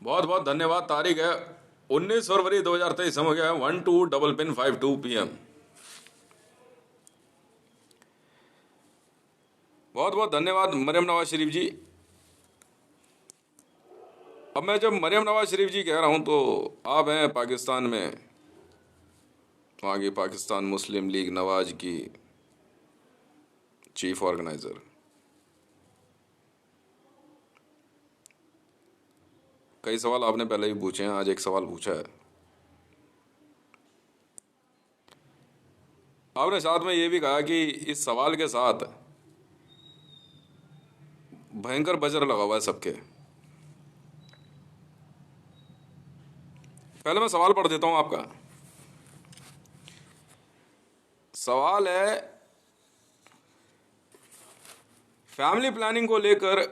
बहुत बहुत धन्यवाद। तारीख है 19 फरवरी 2023। समय हो गया है 12:52 PM। बहुत बहुत धन्यवाद मरियम नवाज शरीफ जी। अब मैं जब मरियम नवाज शरीफ जी कह रहा हूं तो आप हैं पाकिस्तान में, वहाँ की पाकिस्तान मुस्लिम लीग नवाज की चीफ ऑर्गेनाइजर। कई सवाल आपने पहले भी पूछे हैं, आज एक सवाल पूछा है आपने, साथ में ये भी कहा कि इस सवाल के साथ भयंकर बजर लगा हुआ है सबके। पहले मैं सवाल पढ़ देता हूं आपका। सवाल है, फैमिली प्लानिंग को लेकर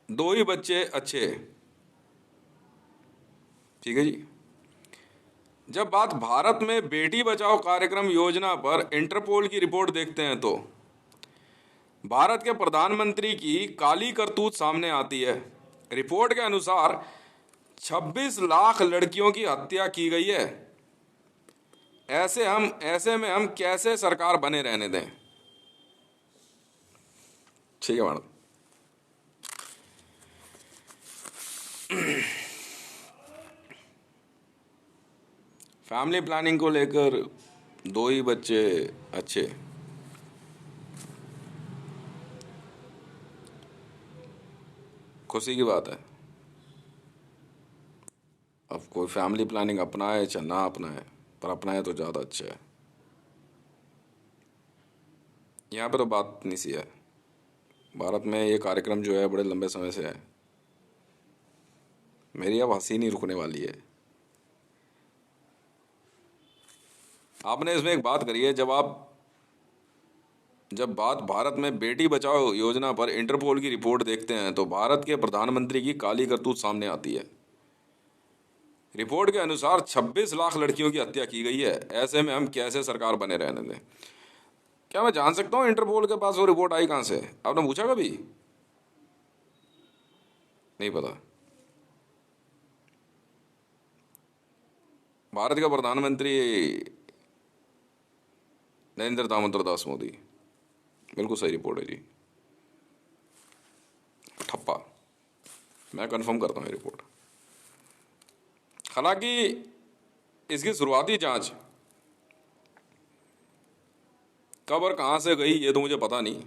2 ही बच्चे अच्छे। ठीक है जी। जब बात भारत में बेटी बचाओ कार्यक्रम योजना पर इंटरपोल की रिपोर्ट देखते हैं तो भारत के प्रधानमंत्री की काली करतूत सामने आती है। रिपोर्ट के अनुसार 26 लाख लड़कियों की हत्या की गई है। ऐसे में हम कैसे सरकार बने रहने दें? ठीक है मैडम। फैमिली प्लानिंग को लेकर 2 ही बच्चे अच्छे। खुशी की बात है। अब कोई फैमिली प्लानिंग अपनाए चाहे ना अपनाए, पर अपनाए तो ज़्यादा अच्छा है। यहाँ पे तो बात नहीं सी है। भारत में ये कार्यक्रम जो है बड़े लंबे समय से है। मेरी अब हंसी नहीं रुकने वाली है। आपने इसमें एक बात करी है, जब बात भारत में बेटी बचाओ योजना पर इंटरपोल की रिपोर्ट देखते हैं तो भारत के प्रधानमंत्री की काली करतूत सामने आती है। रिपोर्ट के अनुसार 26 लाख लड़कियों की हत्या की गई है। ऐसे में हम कैसे सरकार बने रहने दें? क्या मैं जान सकता हूँ इंटरपोल के पास वो रिपोर्ट आई कहाँ से? आपने पूछा कभी? नहीं पता। भारत का प्रधानमंत्री नरेंद्र दामोदर दास मोदी। बिल्कुल सही रिपोर्ट है जी। ठप्पा। मैं कंफर्म करता हूँ ये रिपोर्ट। हालांकि इसकी शुरुआती जांच कब और कहां से गई ये तो मुझे पता नहीं,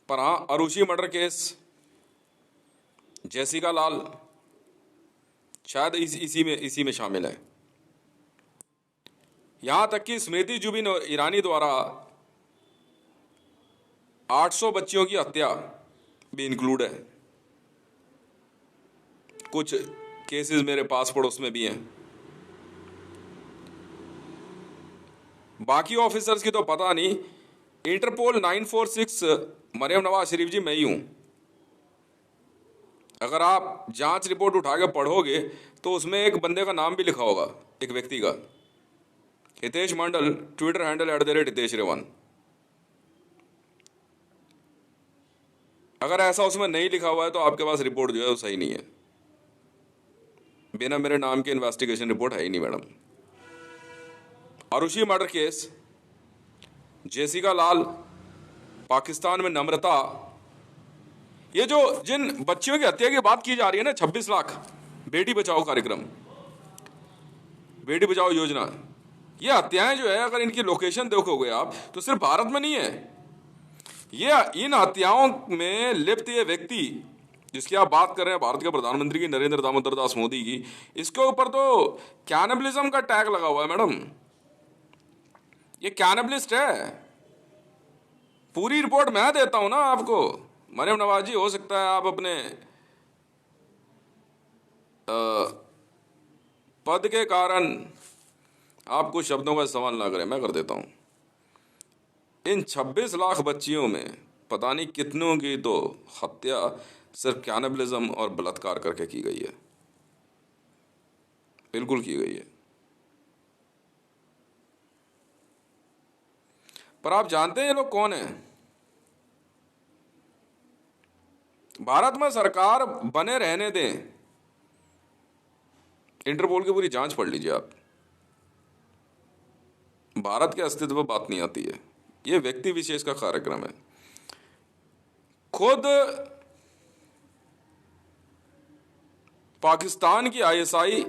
पर हाँ, अरुषि मर्डर केस, जेसिका लाल शायद इसी में शामिल है। यहां तक कि स्मृति जुबिन ईरानी द्वारा 800 बच्चियों की हत्या भी इंक्लूड है। कुछ केसेस मेरे पास पड़ोस में भी हैं। बाकी ऑफिसर्स की तो पता नहीं। इंटरपोल 946 मरियम नवाज शरीफ जी मैं ही हूं। अगर आप जांच रिपोर्ट उठा के पढ़ोगे तो उसमें एक बंदे का नाम भी लिखा होगा, एक व्यक्ति का, हितेश मंडल, ट्विटर हैंडल @हितेश रेवान। अगर ऐसा उसमें नहीं लिखा हुआ है तो आपके पास रिपोर्ट जो है वो सही नहीं है। बिना मेरे नाम के इन्वेस्टिगेशन रिपोर्ट है ही नहीं madam. Arushi murder case, Jessica Lal, Pakistan में नम्रता, ये जो जिन बच्चियों की हत्या की बात की जा रही है ना, 26 लाख, बेटी बचाओ कार्यक्रम, बेटी बचाओ योजना, ये हत्याएं जो है अगर इनकी लोकेशन देखोगे आप तो सिर्फ भारत में नहीं है। ये इन हत्याओं में लिप्त ये व्यक्ति जिसकी आप बात कर रहे हैं, भारत के प्रधानमंत्री की, नरेंद्र दामोदर दास मोदी की, इसके ऊपर तो कैनिबलिज्म का टैग लगा हुआ है मैडम। ये कैनिबलिस्ट है। पूरी रिपोर्ट मैं देता हूं ना आपको। मरियम नवाज जी, हो सकता है आप अपने पद के कारण आप कुछ शब्दों का इस्तेमाल ना करें, मैं कर देता हूं। इन 26 लाख बच्चियों में पता नहीं कितनों की तो हत्या सिर्फ कैनिबलिज्म और बलात्कार करके की गई है। बिल्कुल की गई है। पर आप जानते हैं ये लोग कौन है? भारत में सरकार बने रहने दें इंटरपोल की पूरी जांच पढ़ लीजिए आप। भारत के अस्तित्व पर बात नहीं आती है, ये व्यक्ति विशेष का कार्यक्रम है। खुद पाकिस्तान की आईएसआई,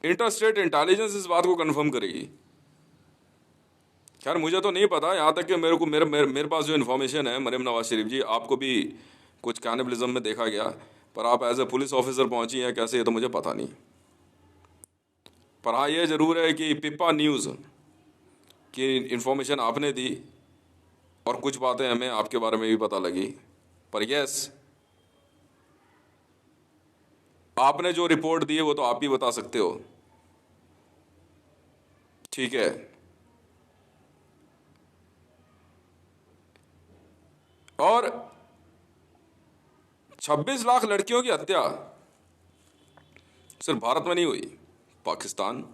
इंटरस्टेट इंटेलिजेंस इस बात को कंफर्म करेगी। खैर मुझे तो नहीं पता, यहां तक कि मेरे पास जो इन्फॉर्मेशन है, मरियम नवाज शरीफ जी, आपको भी कुछ कैनिबलिज्म में देखा गया, पर आप एज ए पुलिस ऑफिसर पहुंची हैं कैसे, ये तो मुझे पता नहीं। पर हाँ ये जरूर है कि पिप्पा न्यूज़ की इन्फॉर्मेशन आपने दी और कुछ बातें हमें आपके बारे में भी पता लगी। पर यस, आपने जो रिपोर्ट दी है वो तो आप ही बता सकते हो, ठीक है। और 26 लाख लड़कियों की हत्या सिर्फ भारत में नहीं हुई, पाकिस्तान,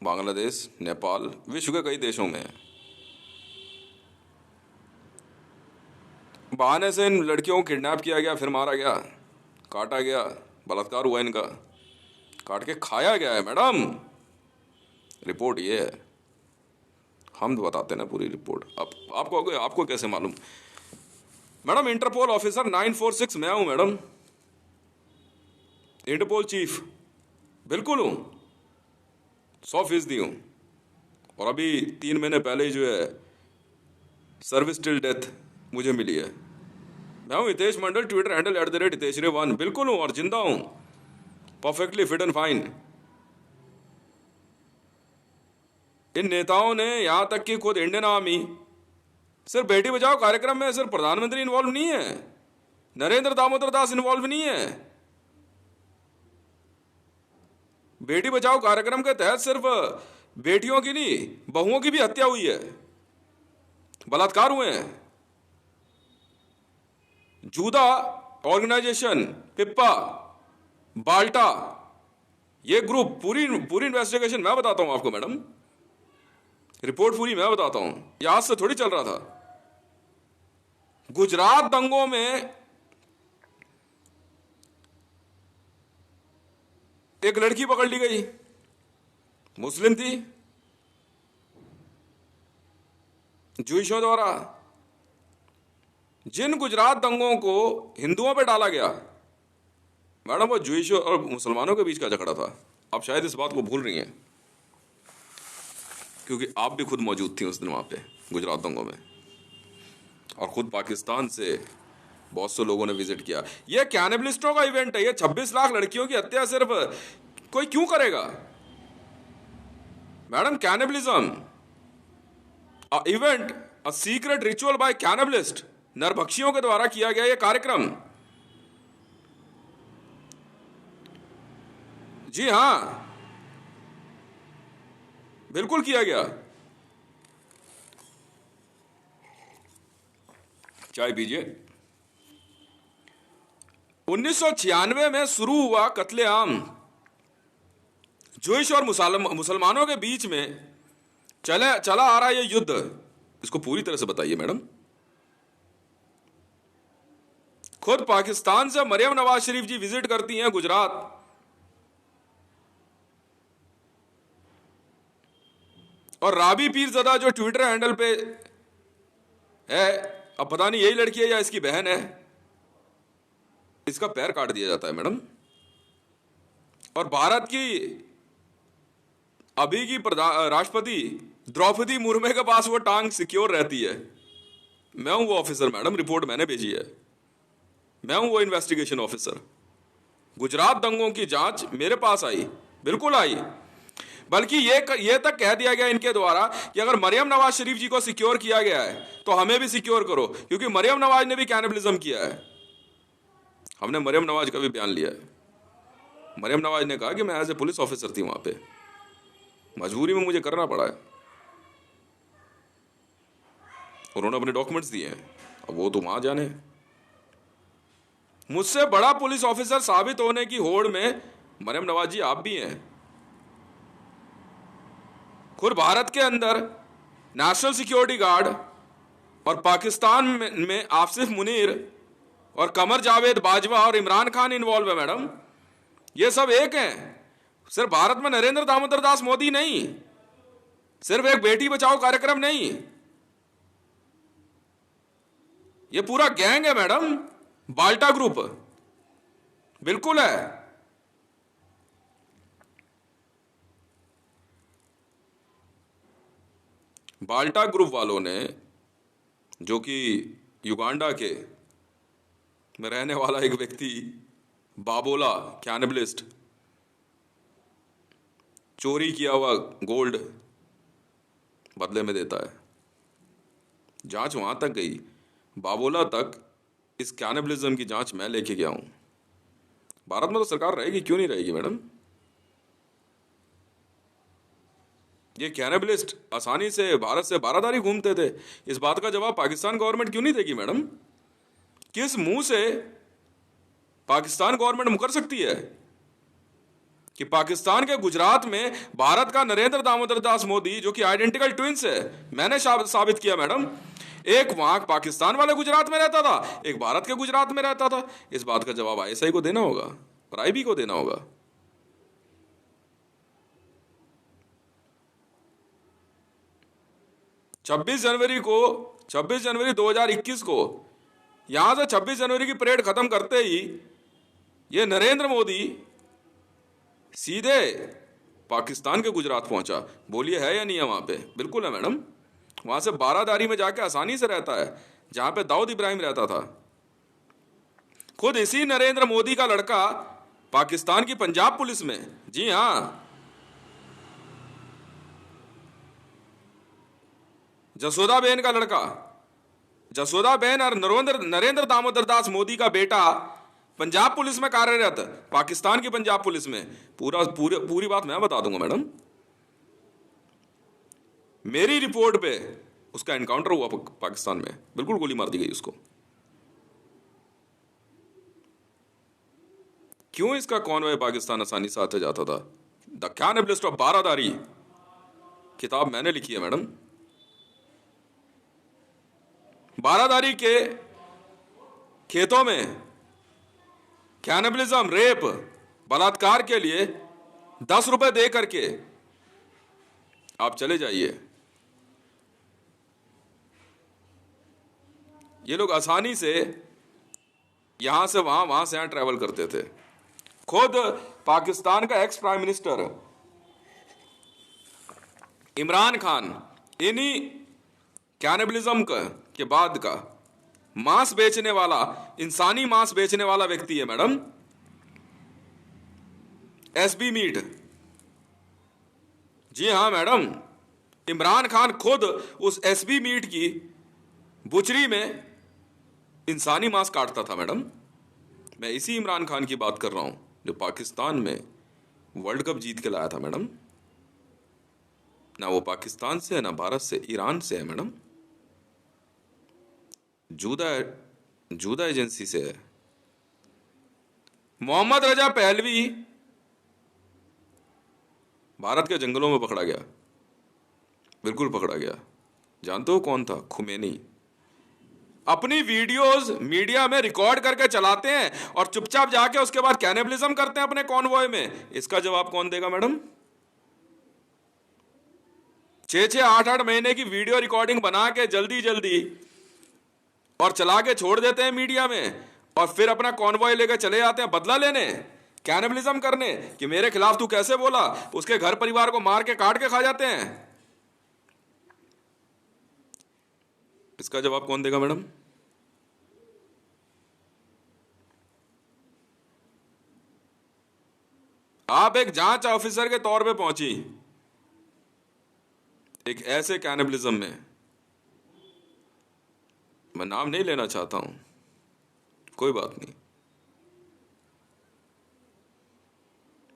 बांग्लादेश, नेपाल, विश्व के कई देशों में है। बहाने से इन लड़कियों को किडनैप किया गया, फिर मारा गया, काटा गया, बलात्कार हुआ इनका, काट के खाया गया है मैडम। रिपोर्ट ये है, हम बताते ना पूरी रिपोर्ट। आपको कैसे मालूम मैडम? इंटरपोल ऑफिसर 946 मैं हूं मैडम, इंटरपोल चीफ बिल्कुल हूं, 100% हूं। और अभी 3 महीने पहले ही जो है सर्विस टिल डेथ मुझे मिली है। मैं हूं हितेश मंडल, ट्विटर हैंडल @HiteshRay1, बिल्कुल हूं और जिंदा हूं, परफेक्टली फिट एंड फाइन। इन नेताओं ने, यहां तक कि खुद इंडियन आर्मी, सिर्फ बेटी बचाओ कार्यक्रम में सिर्फ प्रधानमंत्री इन्वॉल्व नहीं है, नरेंद्र दामोदर दास इन्वॉल्व नहीं है। बेटी बचाओ कार्यक्रम के तहत सिर्फ बेटियों की नहीं, बहुओं की भी हत्या हुई है, बलात्कार हुए हैं। जूदा ऑर्गेनाइजेशन, पिप्पा, बाल्टा, ये ग्रुप, पूरी इन्वेस्टिगेशन मैं बताता हूं आपको मैडम, रिपोर्ट पूरी मैं बताता हूं, ये आज से थोड़ी चल रहा था। गुजरात दंगों में एक लड़की पकड़ ली गई, मुस्लिम थी, जूइशों द्वारा। जिन गुजरात दंगों को हिंदुओं पे डाला गया मैडम, वो जूइशों और मुसलमानों के बीच का झगड़ा था। आप शायद इस बात को भूल रही हैं, क्योंकि आप भी खुद मौजूद थी उस दिन वहां पे गुजरात दंगों में, और खुद पाकिस्तान से बहुत से लोगों ने विजिट किया। यह कैनिबलिस्टों का इवेंट है, ये 26 लाख लड़कियों की हत्या सिर्फ कोई क्यों करेगा madam? Cannibalism event, a secret ritual by cannibalist, नरभक्षियों के द्वारा किया गया यह कार्यक्रम। जी हां, बिल्कुल किया गया। चाय पीजिए। 1996 में शुरू हुआ कत्लेआम, जूइश और मुसलमानों के बीच में चला आ रहा यह युद्ध, इसको पूरी तरह से बताइए मैडम। खुद पाकिस्तान से मरियम नवाज शरीफ जी विजिट करती हैं गुजरात, और राबी पीरज़दा जो ट्विटर हैंडल पे है, अब पता नहीं यही लड़की है या इसकी बहन है, इसका पैर काट दिया जाता है मैडम। और भारत की अभी की राष्ट्रपति द्रौपदी मुर्मू के पास वो टांग सिक्योर रहती है। मैं हूं वो ऑफिसर मैडम, रिपोर्ट मैंने भेजी है, मैं हूं वो इन्वेस्टिगेशन ऑफिसर। गुजरात दंगों की जांच मेरे पास आई, बिल्कुल आई, बल्कि ये तक कह दिया गया इनके द्वारा कि अगर मरियम नवाज शरीफ जी को सिक्योर किया गया है तो हमें भी सिक्योर करो, क्योंकि मरियम नवाज ने भी कैनिबलिज्म किया है। हमने मरियम नवाज का भी बयान लिया है। मरियम नवाज ने कहा कि मैं एज ए पुलिस ऑफिसर थी वहां पे, मजबूरी में मुझे करना पड़ा है। उन्होंने अपने डॉक्यूमेंट्स दिए हैं, अब वो तो वहां जाने। मुझसे बड़ा पुलिस ऑफिसर साबित होने की होड़ में मरियम नवाज जी आप भी हैं। खुद भारत के अंदर नेशनल सिक्योरिटी गार्ड और पाकिस्तान में आसिफ मुनीर और कमर जावेद बाजवा और इमरान खान इन्वॉल्व है मैडम। ये सब एक हैं। सिर्फ भारत में नरेंद्र दामोदर दास मोदी नहीं, सिर्फ एक बेटी बचाओ कार्यक्रम नहीं, ये पूरा गैंग है मैडम। बाल्टा ग्रुप बिल्कुल है। बाल्टा ग्रुप वालों ने, जो कि युगांडा के में रहने वाला एक व्यक्ति बाबोला कैनिबलिस्ट, चोरी किया हुआ गोल्ड बदले में देता है। जांच वहां तक गई, बाबोला तक इस कैनिबलिज्म की जांच मैं लेके गया हूं। भारत में तो सरकार रहेगी, क्यों नहीं रहेगी मैडम? ये कैनिबलिस्ट आसानी से भारत से बारादारी घूमते थे, इस बात का जवाब पाकिस्तान गवर्नमेंट क्यों नहीं देगी मैडम? किस मुंह से पाकिस्तान गवर्नमेंट मुकर सकती है कि पाकिस्तान के गुजरात में भारत का नरेंद्र दामोदर दास मोदी, जो कि आइडेंटिकल ट्विंस है, मैंने साबित किया मैडम, एक वहां पाकिस्तान वाले गुजरात में रहता था, एक भारत के गुजरात में रहता था। इस बात का जवाब आईएसआई को देना होगा और आईबी को देना होगा। छब्बीस जनवरी 2021 को यहां से 26 जनवरी की परेड खत्म करते ही ये नरेंद्र मोदी सीधे पाकिस्तान के गुजरात पहुंचा। बोलिए है या नहीं है वहां पे? बिल्कुल है मैडम। वहां से बारादारी में जाके आसानी से रहता है, जहां पे दाऊद इब्राहिम रहता था। खुद इसी नरेंद्र मोदी का लड़का पाकिस्तान की पंजाब पुलिस में, जी हां, जसोदाबेन का लड़का, जसोदाबेन और नरेंद्र दामोदर दास मोदी का बेटा पंजाब पुलिस में कार्यरत, पाकिस्तान की पंजाब पुलिस में। पूरी बात मैं बता दूंगा मैडम। मेरी रिपोर्ट पे उसका एनकाउंटर हुआ पाकिस्तान में, बिल्कुल गोली मार दी गई उसको। क्यों इसका कॉन्वॉय पाकिस्तान आसानी से आते जाता था? द कैनिबलिस्ट ऑफ बारादारी किताब मैंने लिखी है मैडम। बारादारी के खेतों में कैनिबलिज्म, रेप, बलात्कार के लिए 10 रुपए दे करके आप चले जाइए। ये लोग आसानी से यहां से वहां, वहां से यहां ट्रैवल करते थे। खुद पाकिस्तान का ex prime minister Imran Khan इन्हीं कैनिबलिज्म के बाद का मांस बेचने वाला, इंसानी मांस बेचने वाला व्यक्ति है मैडम। एसबी मीट, जी हां मैडम, इमरान खान खुद उस एसबी मीट की बुचरी में इंसानी मांस काटता था मैडम। मैं इसी इमरान खान की बात कर रहा हूं जो पाकिस्तान में वर्ल्ड कप जीत के लाया था मैडम। ना वो पाकिस्तान से है, ना भारत से, ईरान से है मैडम। जूदा एजेंसी से है। मोहम्मद रजा पहलवी भारत के जंगलों में पकड़ा गया, बिल्कुल पकड़ा गया। जानते हो कौन था? खुमैनी। अपनी वीडियोस मीडिया में रिकॉर्ड करके चलाते हैं और चुपचाप जाके उसके बाद कैनिबलिज्म करते हैं अपने कॉन्वॉय में। इसका जवाब कौन देगा मैडम? 6-6, 8-8 महीने की वीडियो रिकॉर्डिंग बना के जल्दी जल्दी और चला के छोड़ देते हैं मीडिया में, और फिर अपना कॉन्वॉय लेकर चले जाते हैं बदला लेने, कैनिबलिज्म करने कि मेरे खिलाफ तू कैसे बोला। उसके घर परिवार को मार के काट के खा जाते हैं। इसका जवाब कौन देगा मैडम? आप एक जांच ऑफिसर के तौर पे पहुंची एक ऐसे कैनिबलिज्म में, मैं नाम नहीं लेना चाहता हूं, कोई बात नहीं।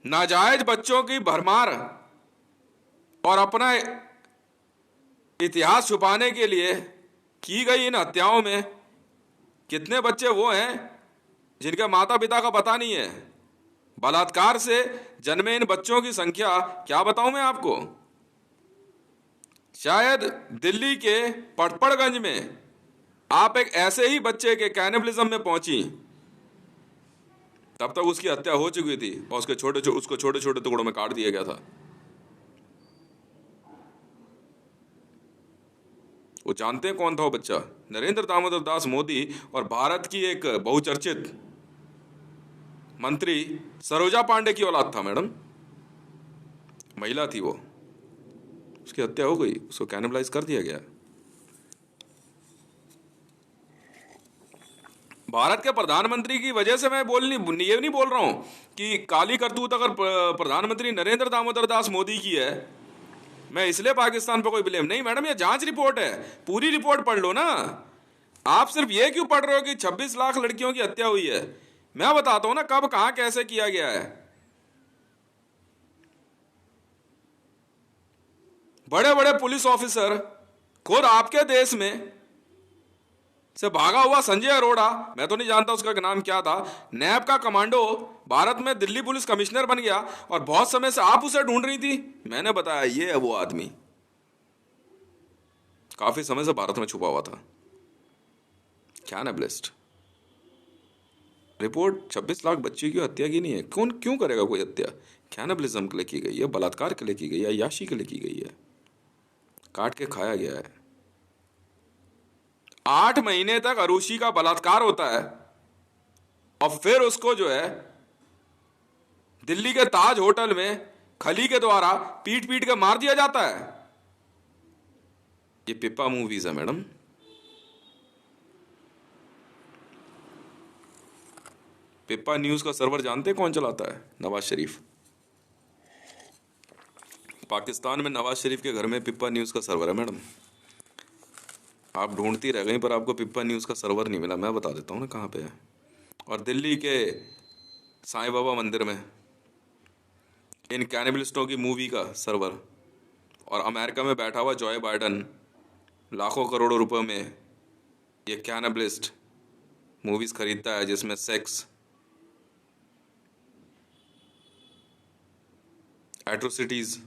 नाजायज बच्चों की भरमार और अपना इतिहास छुपाने के लिए की गई इन हत्याओं में कितने बच्चे वो हैं जिनके माता पिता का पता नहीं है। बलात्कार से जन्मे इन बच्चों की संख्या क्या बताऊं मैं आपको। शायद दिल्ली के पटपड़गंज में आप एक ऐसे ही बच्चे के कैनिबलिज्म में पहुंची, तब तक उसकी हत्या हो चुकी थी और उसको छोटे छोटे टुकड़ों में काट दिया गया था। वो जानते हैं कौन था वो बच्चा? नरेंद्र दामोदर दास मोदी और भारत की एक बहुचर्चित मंत्री सरोजा पांडे की औलाद था मैडम। महिला थी वो, उसकी हत्या हो गई, उसको कैनिबलाइज कर दिया गया। भारत के प्रधानमंत्री की वजह से मैं ये नहीं बोल रहा हूं कि काली करतूत अगर प्रधानमंत्री नरेंद्र दामोदर दास मोदी की है, मैं इसलिए पाकिस्तान पर कोई ब्लेम नहीं। मैडम ये जांच रिपोर्ट है, पूरी रिपोर्ट पढ़ लो ना। आप सिर्फ ये क्यों पढ़ रहे हो कि 26 लाख लड़कियों की हत्या हुई है? मैं बताता हूं ना कब कहां कैसे किया गया है। बड़े बड़े पुलिस ऑफिसर, खुद आपके देश में से भागा हुआ संजय अरोड़ा, मैं तो नहीं जानता उसका नाम क्या था, नैब का कमांडो, भारत में दिल्ली पुलिस कमिश्नर बन गया और बहुत समय से आप उसे ढूंढ रही थी। मैंने बताया ये है वो आदमी, काफी समय से भारत में छुपा हुआ था। कैनिबलिस्ट। रिपोर्ट 26 लाख बच्ची की हत्या की नहीं है। कौन क्यों करेगा कोई हत्या? कैनिबलिज्म के लिए की गई है, बलात्कार के लिए की गई है, याशी के लिए की गई है, काट के खाया गया है। 8 महीने तक अरुषि का बलात्कार होता है और फिर उसको जो है दिल्ली के ताज होटल में खली के द्वारा पीट पीट के मार दिया जाता है। ये पिप्पा मूवीज है मैडम। पिप्पा न्यूज का सर्वर जानते हैं कौन चलाता है? नवाज शरीफ। पाकिस्तान में नवाज शरीफ के घर में पिप्पा न्यूज का सर्वर है मैडम। आप ढूंढती रह गई पर आपको पिप्पा न्यूज का सर्वर नहीं मिला। मैं बता देता हूं ना कहां पे है। और दिल्ली के साईं बाबा मंदिर में इन कैनिबलिस्टों की मूवी का सर्वर। और अमेरिका में बैठा हुआ जॉय बाइडन लाखों करोड़ों रुपए में ये कैनिबलिस्ट मूवीज खरीदता है जिसमें सेक्स, एट्रोसिटीज,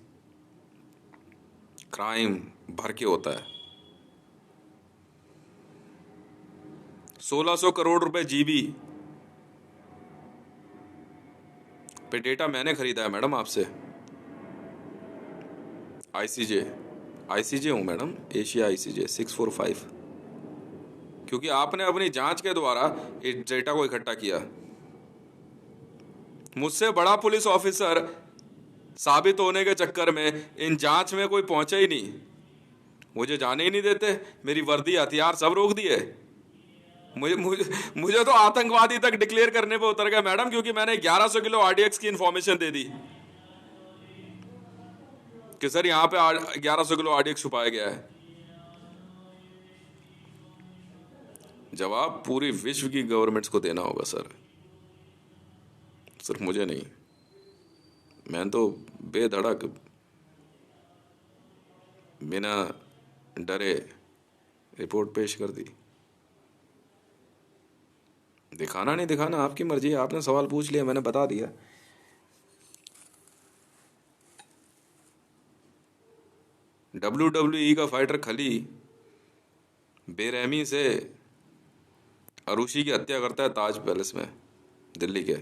क्राइम भर के होता है। 1600 करोड़ रुपए जीबी पे डेटा मैंने खरीदा है मैडम आपसे। आईसीजे हूं मैडम, एशिया आईसीजे 645। क्योंकि आपने अपनी जांच के द्वारा इस डेटा को इकट्ठा किया। मुझसे बड़ा पुलिस ऑफिसर साबित होने के चक्कर में इन जांच में कोई पहुंचा ही नहीं। मुझे जाने ही नहीं देते, मेरी वर्दी हथियार सब रोक दिए। मुझे मुझे मुझे तो आतंकवादी तक डिक्लेयर करने पे उतर गए मैडम, क्योंकि मैंने 1100 किलो आरडीएक्स की इंफॉर्मेशन दे दी कि सर यहां पे 1100 किलो आरडीएक्स छुपाया गया है। जवाब पूरी विश्व की गवर्नमेंट्स को देना होगा सर, सिर्फ मुझे नहीं। मैं तो बेधड़क बिना डरे रिपोर्ट पेश कर दी। दिखाना नहीं दिखाना आपकी मर्जी है। आपने सवाल पूछ लिया, मैंने बता दिया। WWE का फाइटर खली बेरहमी से अरुषि की हत्या करता है ताज पैलेस में दिल्ली के।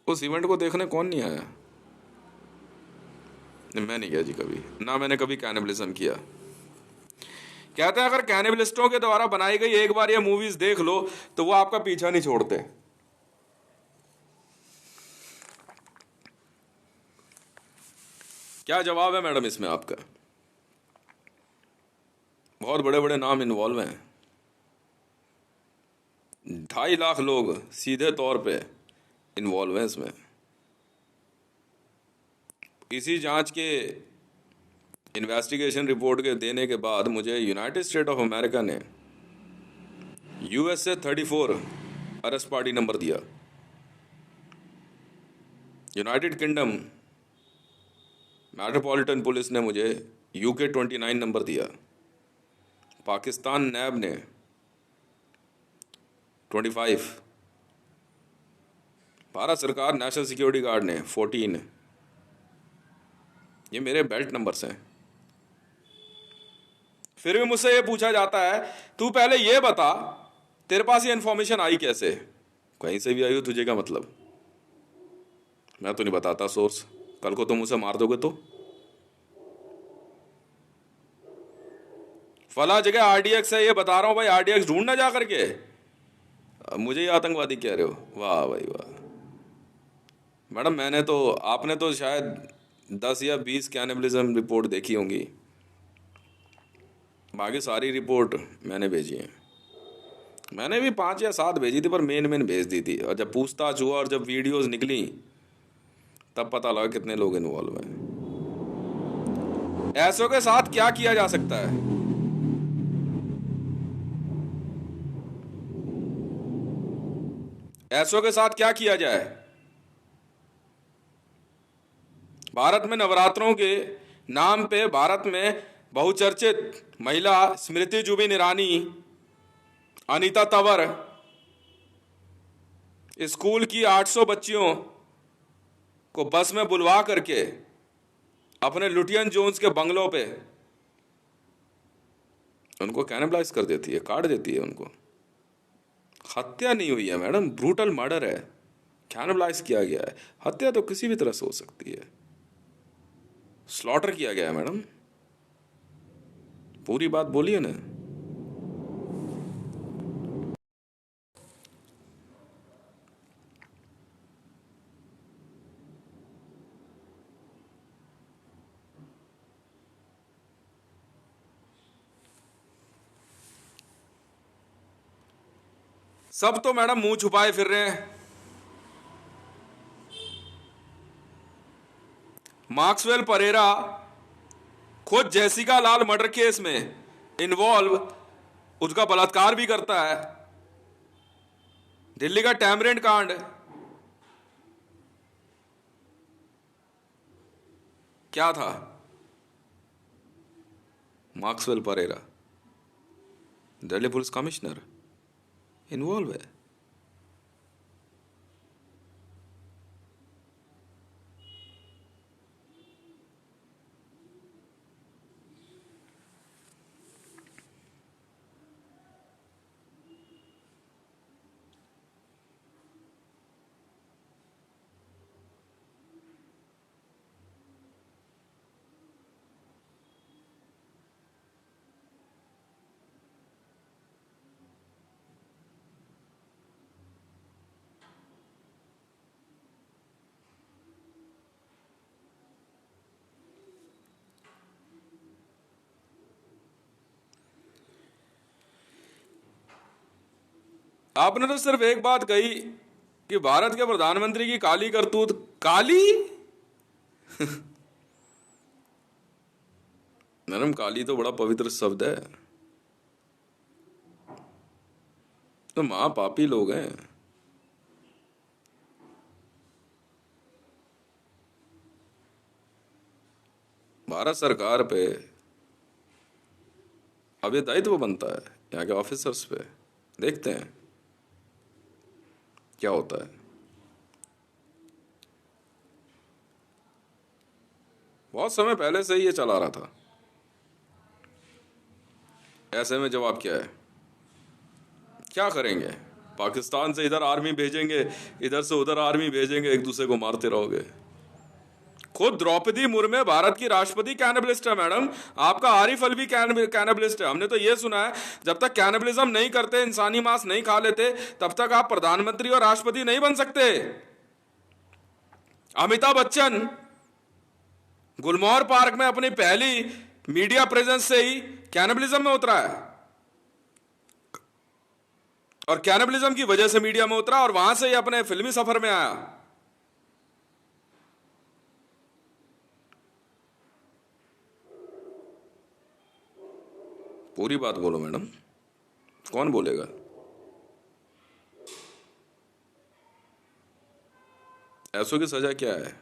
उस इवेंट को देखने कौन नहीं आया? मैं नहीं गया जी कभी, ना मैंने कभी कैनिबलिज्म किया। कहते हैं अगर कैनिबलिस्टों के द्वारा बनाई गई एक बार ये मूवीज देख लो तो वो आपका पीछा नहीं छोड़ते। क्या जवाब है मैडम इसमें आपका? बहुत बड़े बड़े नाम इन्वॉल्व हैं। 2.5 लाख लोग सीधे तौर पे इन्वॉल्व हैं इसमें। इसी जांच के इन्वेस्टिगेशन रिपोर्ट के देने के बाद मुझे यूनाइटेड स्टेट ऑफ अमेरिका ने USA 34 अरेस्ट पार्टी नंबर दिया। यूनाइटेड किंगडम मेट्रोपॉलिटन पुलिस ने मुझे UK 29 नंबर दिया। पाकिस्तान नैब ने 25, भारत सरकार नेशनल सिक्योरिटी गार्ड ने 14। ये मेरे बेल्ट नंबर्स हैं। फिर भी मुझसे ये पूछा जाता है, तू पहले ये बता तेरे पास ये इंफॉर्मेशन आई कैसे? कहीं से भी आई हो तुझे क्या मतलब? मैं तो नहीं बताता सोर्स, कल को तुम उसे मार दोगे तो। फला जगह आरडीएक्स है, ये बता रहा हूं भाई, आरडीएक्स ढूंढना जा करके। अब मुझे ये आतंकवादी कह रहे हो? वाह भाई वाह। मैडम मैंने तो, आपने तो शायद 10 या 20 कैनिबलिज्म रिपोर्ट देखी होंगी, बाकी सारी रिपोर्ट मैंने भेजी है। मैंने भी 5 या 7 भेजी थी, पर मेन मेन भेज दी थी, और जब पूछताछ हुआ और जब वीडियोस निकली तब पता लगा कितने लोग इन्वॉल्व हैं। ऐसों के साथ क्या किया जा सकता है? ऐसों के साथ क्या किया जाए? भारत में नवरात्रों के नाम पे भारत में बहुचर्चित महिला स्मृति जुबिन ईरानी, अनीता तंवर, स्कूल की 800 बच्चियों को बस में बुलवा करके अपने लुटियन जोन्स के बंगलों पे उनको कैनिबलाइज कर देती है, काट देती है उनको। हत्या नहीं हुई है मैडम, ब्रूटल मर्डर है, कैनिबलाइज किया गया है। हत्या तो किसी भी तरह से हो सकती है, स्लॉटर किया गया है मैडम। पूरी बात बोलिए ना। सब तो मैडम मुंह छुपाए फिर रहे हैं। मार्क्सवेल परेरा खुद जेसिका लाल मर्डर केस में इन्वॉल्व, उसका बलात्कार भी करता है। दिल्ली का टैमरेंट कांड क्या था? Maxwell Pereira Delhi police commissioner involve है। आपने तो सिर्फ एक बात कही कि भारत के प्रधानमंत्री की काली करतूत। काली? मैडम काली तो बड़ा पवित्र शब्द है, तो महापापी लोग हैं। भारत सरकार पे अब ये दायित्व बनता है, यहाँ के ऑफिसर्स पे। देखते हैं क्या होता है। बहुत समय पहले से ही ये चला रहा था। ऐसे में जवाब क्या है? क्या करेंगे? पाकिस्तान से इधर आर्मी भेजेंगे, इधर से उधर आर्मी भेजेंगे, एक दूसरे को मारते रहोगे। खुद द्रौपदी मुर्मू भारत की राष्ट्रपति कैनिबलिस्ट है मैडम। आपका आरिफ अलवी कैनिबलिस्ट है। हमने तो यह सुना है, जब तक कैनिबलिज्म नहीं करते, इंसानी मांस नहीं खा लेते, तब तक आप प्रधानमंत्री और राष्ट्रपति नहीं बन सकते। अमिताभ बच्चन गुलमोहर पार्क में अपनी पहली मीडिया प्रेजेंस से ही कैनिबलिज्म में उतरा है, और कैनिबलिज्म की वजह से मीडिया में उतरा, और वहां से ही अपने फिल्मी सफर में आया। पूरी बात बोलो मैडम, कौन बोलेगा? ऐसों की सजा क्या है?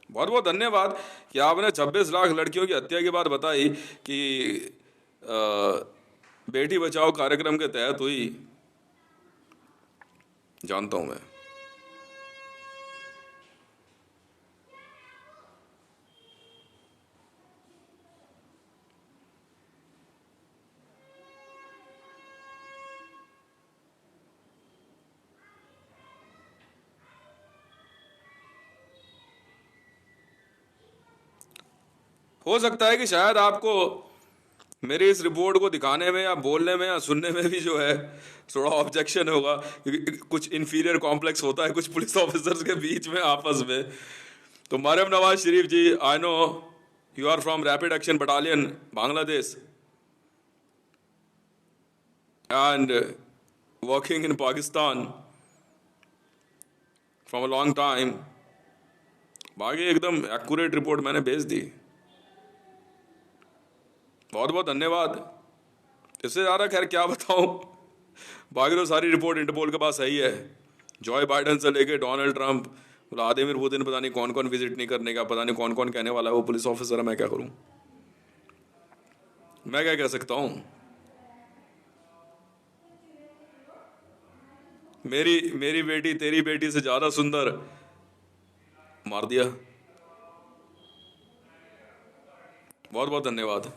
बहुत बहुत धन्यवाद कि आपने 26 लाख लड़कियों की हत्या की बात बताई कि बेटी बचाओ कार्यक्रम के तहत हुई। जानता हूं मैं। हो सकता है कि शायद आपको मेरी इस रिपोर्ट को दिखाने में या बोलने में या सुनने में भी जो है थोड़ा ऑब्जेक्शन होगा, क्योंकि कुछ इंफीरियर कॉम्प्लेक्स होता है कुछ पुलिस ऑफिसर्स के बीच में आपस में। तो Maryam Nawaz Sharif ji, I know you are from rapid action battalion Bangladesh and working in Pakistan from a long time। बाकी एकदम एक्यूरेट रिपोर्ट मैंने भेज दी, बहुत बहुत धन्यवाद। इससे ज़्यादा खैर क्या बताऊं, बाकी तो सारी रिपोर्ट इंटरपोल के पास सही है। जॉय बाइडन से लेके डोनाल्ड ट्रंप, व्लादिमीर पुतिन, पता नहीं कौन कौन विजिट नहीं करने का, पता नहीं कौन कौन कहने वाला है वो पुलिस ऑफिसर है। मैं क्या करूं, मैं क्या कह सकता हूं। मेरी बेटी तेरी बेटी से ज्यादा सुंदर, मार दिया। बहुत बहुत धन्यवाद।